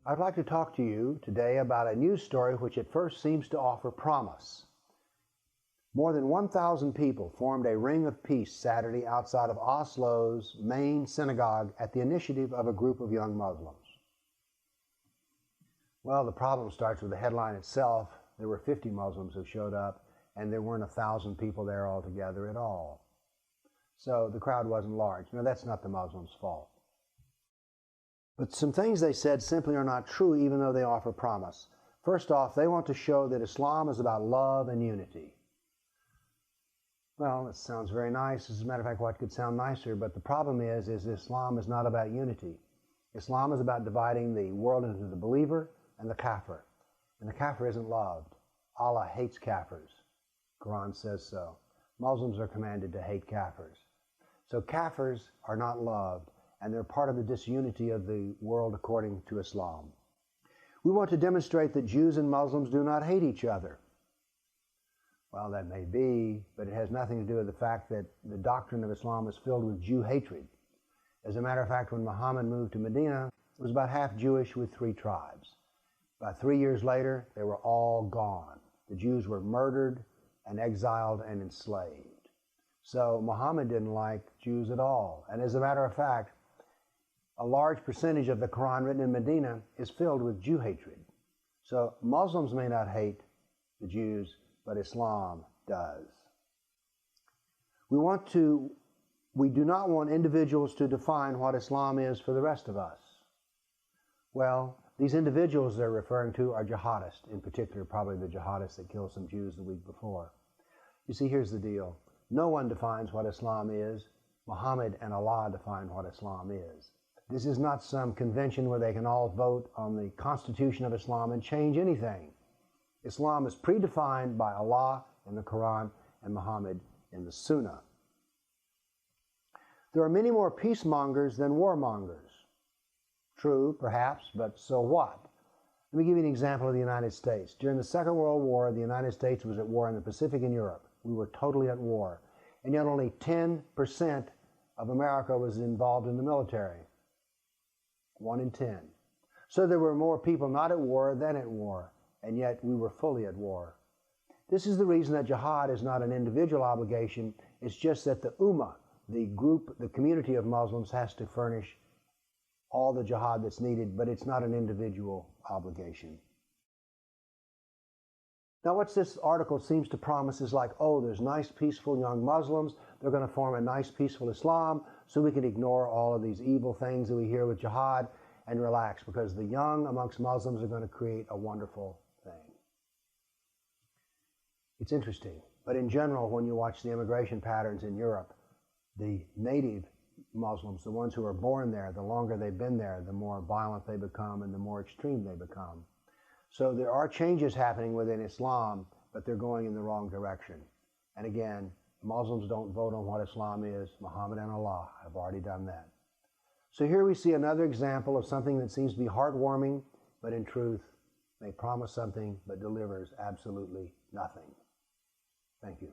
I'd like to talk to you today about a news story which at first seems to offer promise. More than 1,000 people formed a ring of peace Saturday outside of Oslo's main synagogue at the initiative of a group of young Muslims. Well, the problem starts with the headline itself. There were 50 Muslims who showed up, and there weren't 1,000 people there altogether at all. So the crowd wasn't large. Now, that's not the Muslims' fault. But some things they said simply are not true, even though they offer promise. First off, they want to show that Islam is about love and unity. Well, it sounds very nice. As a matter of fact, what could sound nicer? But the problem is Islam is not about unity. Islam is about dividing the world into the believer and the kafir. And the kafir isn't loved. Allah hates kafirs. Quran says so. Muslims are commanded to hate kafirs. So kafirs are not loved, and they're part of the disunity of the world according to Islam. We want to demonstrate that Jews and Muslims do not hate each other. Well, that may be, but it has nothing to do with the fact that the doctrine of Islam is filled with Jew hatred. As a matter of fact, when Muhammad moved to Medina, it was about half Jewish with 3 tribes. About 3 years later, they were all gone. The Jews were murdered and exiled and enslaved. So Muhammad didn't like Jews at all. And as a matter of fact, a large percentage of the Quran written in Medina is filled with Jew hatred. So Muslims may not hate the Jews, but Islam does. We do not want individuals to define what Islam is for the rest of us. Well, these individuals they're referring to are jihadists, in particular probably the jihadists that killed some Jews the week before. You see, here's the deal. No one defines what Islam is. Muhammad and Allah define what Islam is. This is not some convention where they can all vote on the Constitution of Islam and change anything. Islam is predefined by Allah in the Quran and Muhammad in the Sunnah. There are many more peacemongers than warmongers. True, perhaps, but so what? Let me give you an example of the United States. During the Second World War, the United States was at war in the Pacific and Europe. We were totally at war. And yet only 10% of America was involved in the military. 1 in 10. So there were more people not at war than at war, and yet we were fully at war. This is the reason that jihad is not an individual obligation. It's just that the ummah, the group, the community of Muslims has to furnish all the jihad that's needed, but it's not an individual obligation. Now what this article seems to promise is like, oh, there's nice, peaceful young Muslims. They're going to form a nice, peaceful Islam, so we can ignore all of these evil things that we hear with jihad and relax, because the young amongst Muslims are going to create a wonderful thing. It's interesting, but in general, when you watch the immigration patterns in Europe, the native Muslims, the ones who are born there, the longer they've been there, the more violent they become and the more extreme they become. So there are changes happening within Islam, but they're going in the wrong direction. And again, Muslims don't vote on what Islam is. Muhammad and Allah have already done that. So here we see another example of something that seems to be heartwarming, but in truth may promise something but delivers absolutely nothing. Thank you.